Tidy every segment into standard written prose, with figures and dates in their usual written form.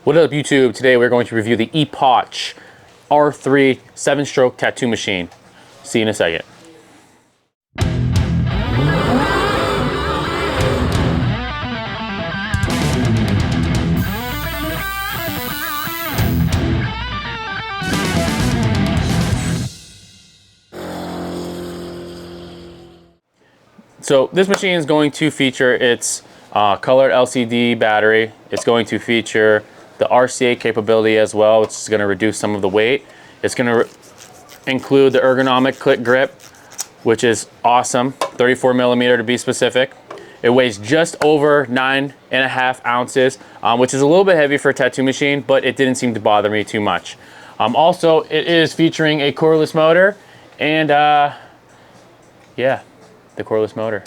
What up, YouTube? Today we're going to review the Epoch R3 7-stroke tattoo machine. See you in a second. So this machine is going to feature its colored LCD battery. It's going to feature the RCA capability as well, which is going to reduce some of the weight. It's going to include the ergonomic click grip, which is awesome, 34 millimeter to be specific. It weighs just over 9.5 ounces, which is a little bit heavy for a tattoo machine, but it didn't seem to bother me too much. Also, it is featuring a cordless motor and yeah, the cordless motor.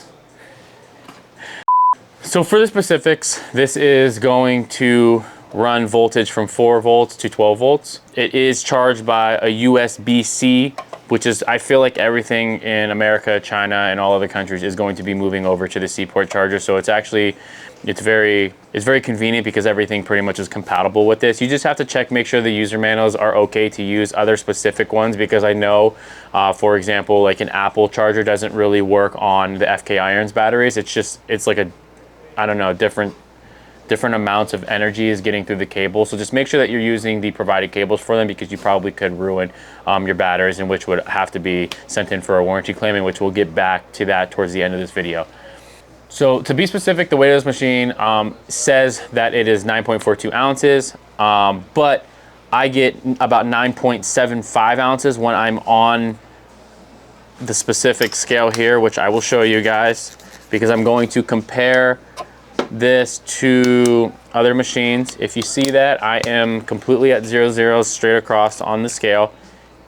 So for the specifics, this is going to run voltage from 4 volts to 12 volts. It is charged by a USB-C, which is, I feel like everything in America, China, and all other countries is going to be moving over to the C-port charger. So it's actually, it's very convenient because everything pretty much is compatible with this. You just have to check, make sure the user manuals are okay to use other specific ones, because I know, for example, like an Apple charger doesn't really work on the FK Irons batteries. It's like a, I don't know, different amounts of energy is getting through the cable. So just make sure that you're using the provided cables for them, because you probably could ruin your batteries, and which would have to be sent in for a warranty claim, and which we'll get back to that towards the end of this video. So to be specific, the weight of this machine says that it is 9.42 ounces, but I get about 9.75 ounces when I'm on the specific scale here, which I will show you guys, because I'm going to compare this to other machines. If you see that, I am completely at 0, straight across on the scale.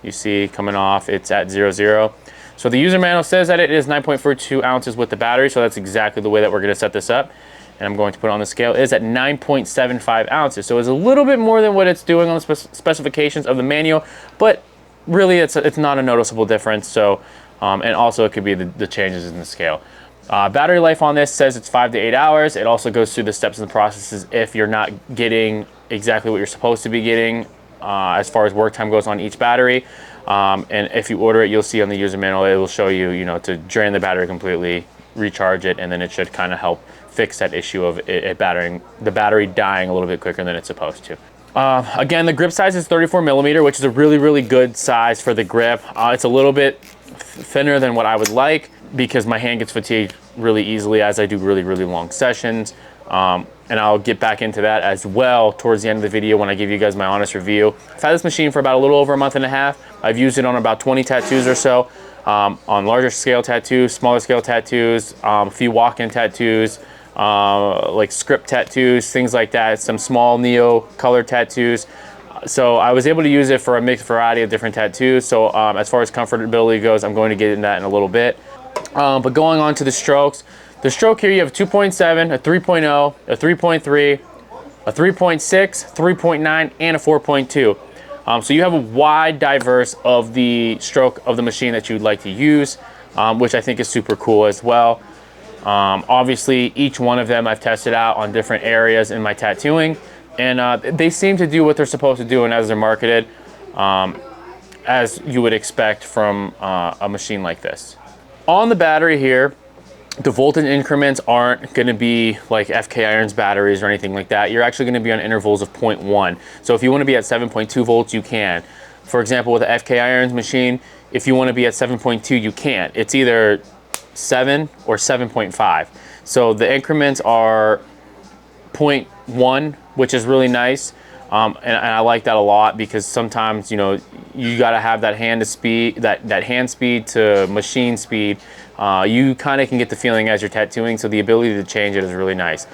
You see coming off, it's at 0. So the user manual says that it is 9.42 ounces with the battery, so that's exactly the way that we're going to set this up. And I'm going to put it on the scale. It is at 9.75 ounces, so it's a little bit more than what it's doing on the specifications of the manual, but really it's not a noticeable difference. So and also it could be the changes in the scale. Battery life on this says it's 5 to 8 hours. It also goes through the steps and the processes if you're not getting exactly what you're supposed to be getting as far as work time goes on each battery. And if you order it, you'll see on the user manual, it will show you, to drain the battery completely, recharge it, and then it should kind of help fix that issue of the battery dying a little bit quicker than it's supposed to. Again, the grip size is 34 millimeter, which is a really good size for the grip. It's a little bit thinner than what I would like, because my hand gets fatigued really easily as I do really long sessions. And I'll get back into that as well towards the end of the video when I give you guys my honest review. I've had this machine for about a little over a month and a half. I've used it on about 20 tattoos or so, on larger scale tattoos, smaller scale tattoos, a few walk-in tattoos, like script tattoos, things like that, some small neo color tattoos. So I was able to use it for a mixed variety of different tattoos. So as far as comfortability goes, I'm going to get into that in a little bit. But going on to the strokes, the stroke here, you have a 2.7, a 3.0, a 3.3, a 3.6, 3.9, and a 4.2. So you have a wide diverse of the stroke of the machine that you'd like to use, which I think is super cool as well. Obviously, each one of them I've tested out on different areas in my tattooing, and they seem to do what they're supposed to do, and as they're marketed, as you would expect from a machine like this. On the battery here, the voltage increments aren't going to be like FK Irons batteries or anything like that. You're actually going to be on intervals of 0.1. So if you want to be at 7.2 volts, you can. For example, with the FK Irons machine, if you want to be at 7.2, you can't. It's either 7 or 7.5. So the increments are 0.1, which is really nice. And I like that a lot, because sometimes, you got to have that hand speed to machine speed. You kind of can get the feeling as you're tattooing, so the ability to change it is really nice.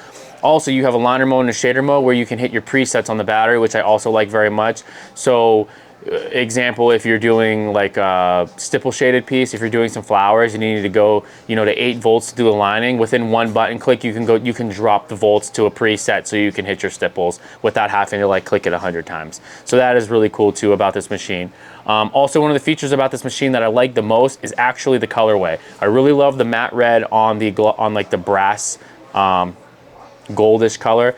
Also, you have a liner mode and a shader mode where you can hit your presets on the battery, which I also like very much. So example, if you're doing like a stipple shaded piece, if you're doing some flowers and you need to go, to 8 volts to do the lining, within one button click, you can drop the volts to a preset so you can hit your stipples without having to like click it 100 times. So that is really cool too about this machine. Also, one of the features about this machine that I like the most is actually the colorway. I really love the matte red on like the brass goldish color.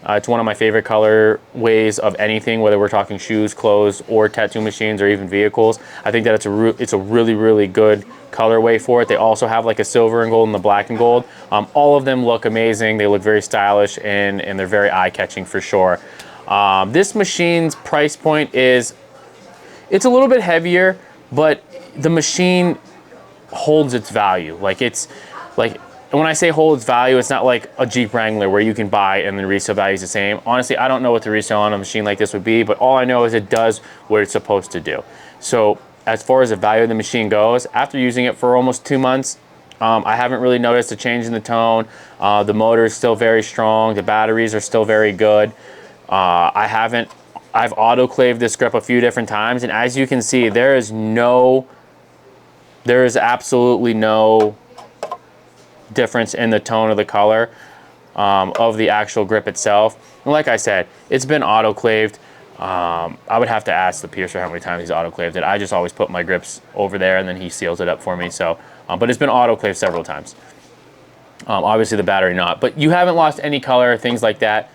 It's one of my favorite colorways of anything, whether we're talking shoes, clothes, or tattoo machines, or even vehicles. I think that it's a really, really good colorway for it. They also have like a silver and gold and the black and gold. All of them look amazing. They look very stylish, and they're very eye-catching for sure. This machine's price point is, it's a little bit heavier, but the machine holds its value. Like, it's like, when I say hold its value, it's not like a Jeep Wrangler where you can buy and the resale value is the same. Honestly, I don't know what the resale on a machine like this would be, but all I know is it does what it's supposed to do. So as far as the value of the machine goes, after using it for almost 2 months, I haven't really noticed a change in the tone. The motor is still very strong. The batteries are still very good. I've autoclaved this grip a few different times, and as you can see, there is absolutely no difference in the tone of the color of the actual grip itself. And like I said, it's been autoclaved. I would have to ask the piercer how many times he's autoclaved it. I just always put my grips over there and then he seals it up for me. So, but it's been autoclaved several times. Obviously the battery not, but you haven't lost any color, things like that.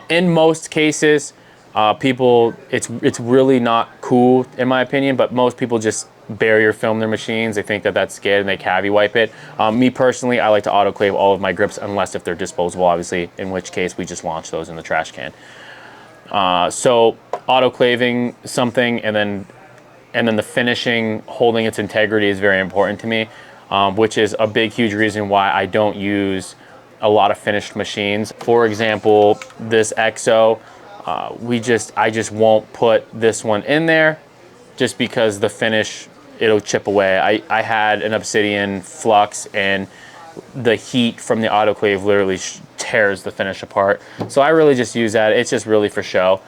In most cases, it's really not cool in my opinion, but most people just barrier film their machines. They think that that's good and they cavi wipe it. Me personally, I like to autoclave all of my grips, unless if they're disposable, obviously, in which case we just launch those in the trash can. So autoclaving something and then the finishing, holding its integrity is very important to me, which is a big, huge reason why I don't use a lot of finished machines. For example, this EXO, I just won't put this one in there just because the finish, it'll chip away. I had an Obsidian Flux and the heat from the autoclave literally tears the finish apart. So I really just use that. It's just really for show.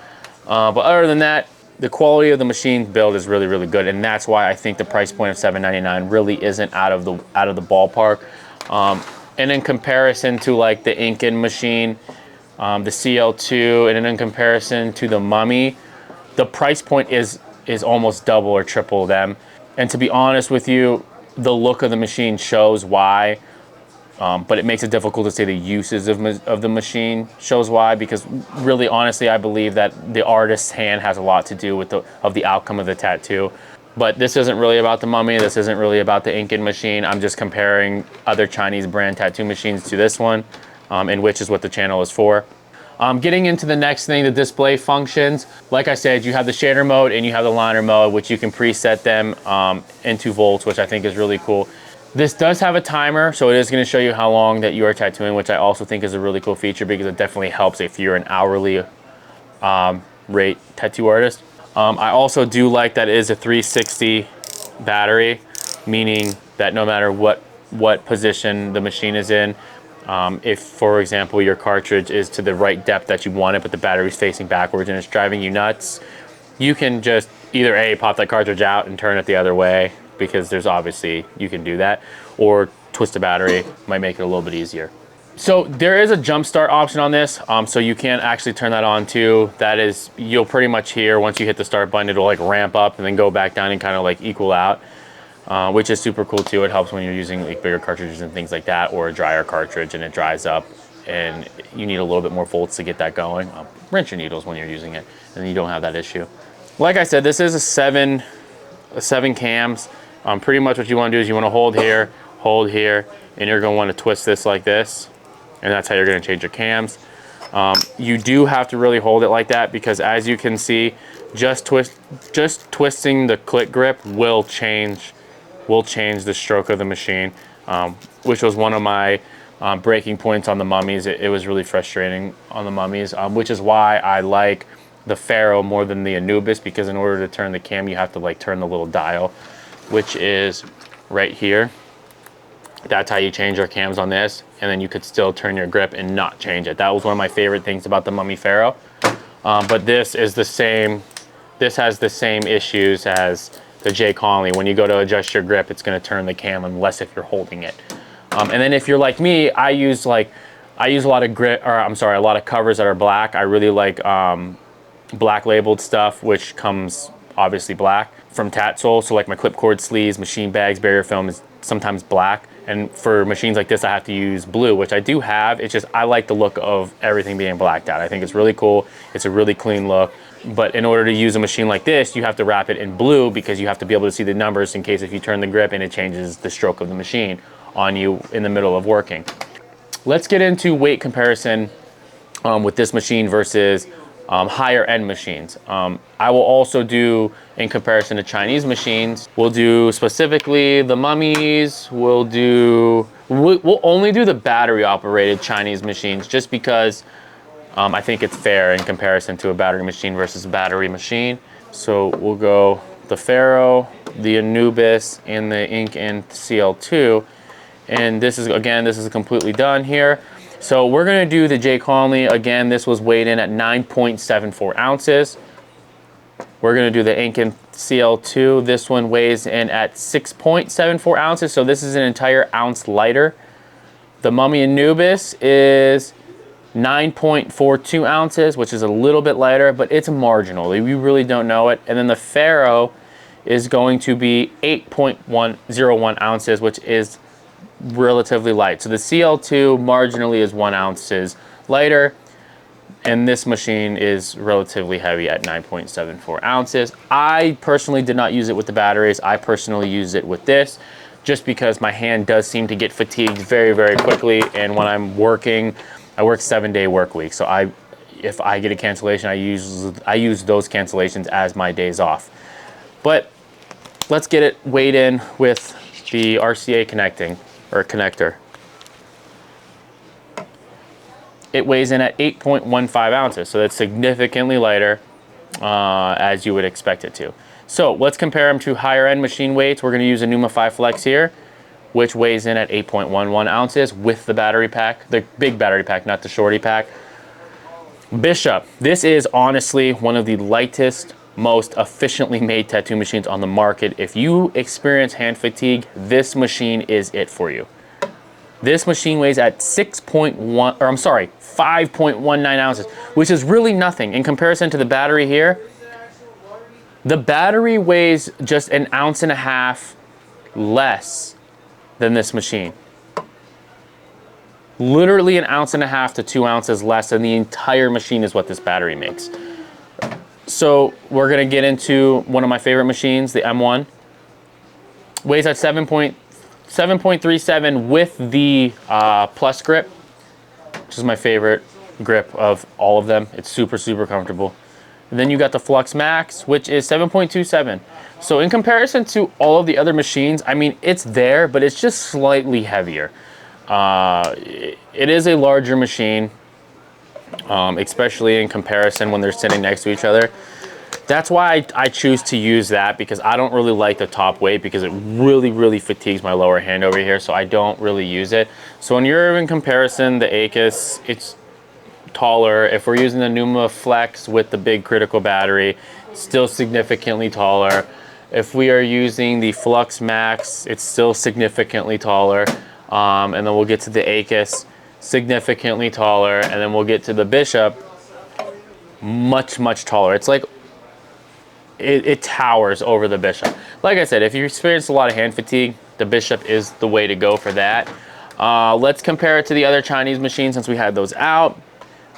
But other than that, the quality of the machine build is really, really good. And that's why I think the price point of $799 really isn't out of the ballpark. And in comparison to like the Incan machine, the CL2, and then in comparison to the Mummy, the price point is almost double or triple them. And to be honest with you, the look of the machine shows why, but it makes it difficult to say the uses of the machine shows why, because really, honestly, I believe that the artist's hand has a lot to do with the outcome of the tattoo. But this isn't really about the Mummy. This isn't really about the Incan machine. I'm just comparing other Chinese brand tattoo machines to this one, and which is what the channel is for. Getting into the next thing, the display functions. Like I said, you have the shader mode and you have the liner mode, which you can preset them into volts, which I think is really cool. This does have a timer, so it is going to show you how long that you are tattooing, which I also think is a really cool feature because it definitely helps if you're an hourly rate tattoo artist. I also do like that it is a 360 battery, meaning that no matter what position the machine is in, if, for example, your cartridge is to the right depth that you want it, but the battery's facing backwards and it's driving you nuts, you can just either A, pop that cartridge out and turn it the other way, because there's obviously, you can do that, or twist the battery, might make it a little bit easier. So there is a jump start option on this, so you can actually turn that on too. That is, you'll pretty much hear, once you hit the start button, it'll like ramp up and then go back down and kind of like equal out. Which is super cool too. It helps when you're using like bigger cartridges and things like that, or a drier cartridge and it dries up and you need a little bit more volts to get that going. Rinse your needles when you're using it and you don't have that issue. Like I said, this is a seven cams. Pretty much what you want to do is you want to hold here, and you're going to want to twist this like this, and that's how you're going to change your cams. You do have to really hold it like that, because as you can see, just twisting the click grip will change the stroke of the machine, which was one of my breaking points on the Mummies. It was really frustrating on the Mummies, which is why I like the Pharaoh more than the Anubis, because in order to turn the cam, you have to like turn the little dial, which is right here. That's how you change your cams on this, and then you could still turn your grip and not change it. That was one of my favorite things about the Mummy Pharaoh. But this is the same. This has the same issues as the JCONLY. When you go to adjust your grip, it's going to turn the cam unless if you're holding it. And then if you're like me, I use a lot of a lot of covers that are black. I really like black labeled stuff, which comes obviously black from Tatsol. So like my clipcord sleeves, machine bags, barrier film is sometimes black, And for machines like this, I have to use blue, which I do have. It's just, I like the look of everything being blacked out. I think it's really cool. It's a really clean look. But in order to use a machine like this, you have to wrap it in blue because you have to be able to see the numbers in case if you turn the grip and it changes the stroke of the machine on you in the middle of working. Let's get into weight comparison with this machine versus higher end machines. I will also do in comparison to Chinese machines. We'll do specifically the mummies. We'll only do the battery operated Chinese machines just because I think it's fair in comparison to a battery machine versus a battery machine. So we'll go the Pharaoh, the Anubis, and the Ink and CL2. And this is completely done here. So we're gonna do the JCONLY. Again, this was weighed in at 9.74 ounces. We're gonna do the Ink and CL2. This one weighs in at 6.74 ounces. So this is an entire ounce lighter. The Mummy Anubis is 9.42 ounces, which is a little bit lighter, but it's marginal. We really don't know it. And then the Pharaoh is going to be 8.101 ounces, which is relatively light. So the CL2 marginally is 1 ounces lighter, and this machine is relatively heavy at 9.74 ounces. I personally did not use it with the batteries. I personally use it with this just because my hand does seem to get fatigued very, very quickly. And when I'm working, I work 7-day work week. So if I get a cancellation, I use those cancellations as my days off. But let's get it weighed in with the RCA connector. It weighs in at 8.15 ounces, so that's significantly lighter as you would expect it to. So let's compare them to higher end machine weights. We're going to use a Numa 5 Flex here, which weighs in at 8.11 ounces with the battery pack, the big battery pack, not the shorty pack. Bishop, this is honestly one of the lightest, most efficiently made tattoo machines on the market. If you experience hand fatigue, this machine is it for you. This machine weighs at 5.19 ounces, which is really nothing in comparison to the battery here. The battery weighs just 1.5 ounces less than this machine. Literally 1.5 ounces to 2 ounces less than the entire machine is what this battery makes. So we're gonna get into one of my favorite machines, the M1. Weighs at 7.37 with the plus grip, which is my favorite grip of all of them. It's super, super comfortable. And then you got the Flux Max, which is 7.27. So in comparison to all of the other machines, I mean, it's there, but it's just slightly heavier. It is a larger machine, especially in comparison when they're sitting next to each other. That's why I choose to use that, because I don't really like the top weight because it really, really fatigues my lower hand over here, so I don't really use it. So when you're in comparison, the Acus, it's taller. If we're using the Numa Flex with the big critical battery, still significantly taller. If we are using the Flux Max, it's still significantly taller. And then we'll get to the Acus, significantly taller. And then we'll get to the Bishop, much, much taller. It's like, it towers over the Bishop. Like I said, if you experience a lot of hand fatigue, the Bishop is the way to go for that. Let's compare it to the other Chinese machines since we had those out.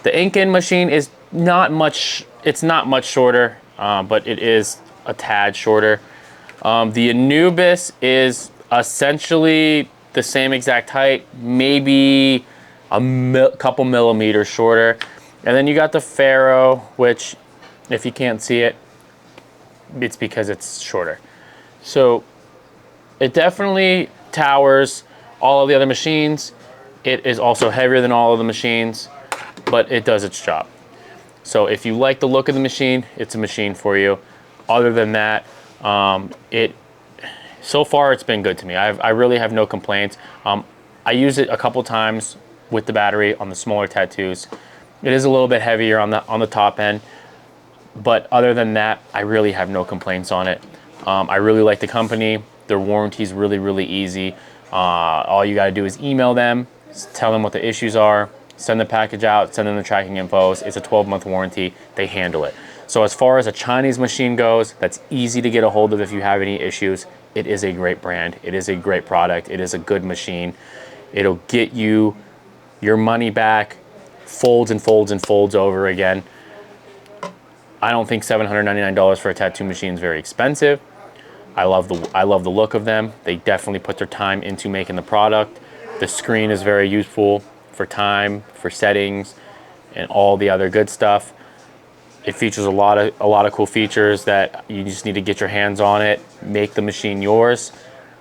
The Incan machine is not much, it's not much shorter, but it is a tad shorter. The Anubis is essentially the same exact height, maybe a couple millimeters shorter. And then you got the Pharaoh, which if you can't see it, it's because it's shorter. So it definitely towers all of the other machines. It is also heavier than all of the machines, but it does its job. So if you like the look of the machine, it's a machine for you. Other than that, so far it's been good to me. I really have no complaints. I use it a couple times with the battery on the smaller tattoos. It is a little bit heavier on the top end, but other than that, I really have no complaints on it. I really like the company. Their warranty is really, really easy. All you gotta do is email them, tell them what the issues are, send the package out, send them the tracking infos. It's a 12-month warranty. They handle it. So as far as a Chinese machine goes, that's easy to get a hold of if you have any issues. it is a great brand. It is a great product. It is a good machine. It'll get you your money back, folds and folds and folds over again. I don't think $799 for a tattoo machine is very expensive. I love the look of them. They definitely put their time into making the product. The screen is very useful for time, for settings, and all the other good stuff. It features a lot of cool features that you just need to get your hands on it, make the machine yours,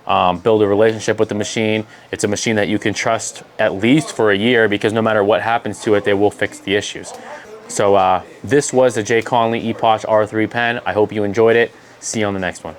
build a relationship with the machine. It's a machine that you can trust at least for a year, because no matter what happens to it, they will fix the issues. So this was the JCONLY Epoch R3 pen. I hope you enjoyed it. See you on the next one.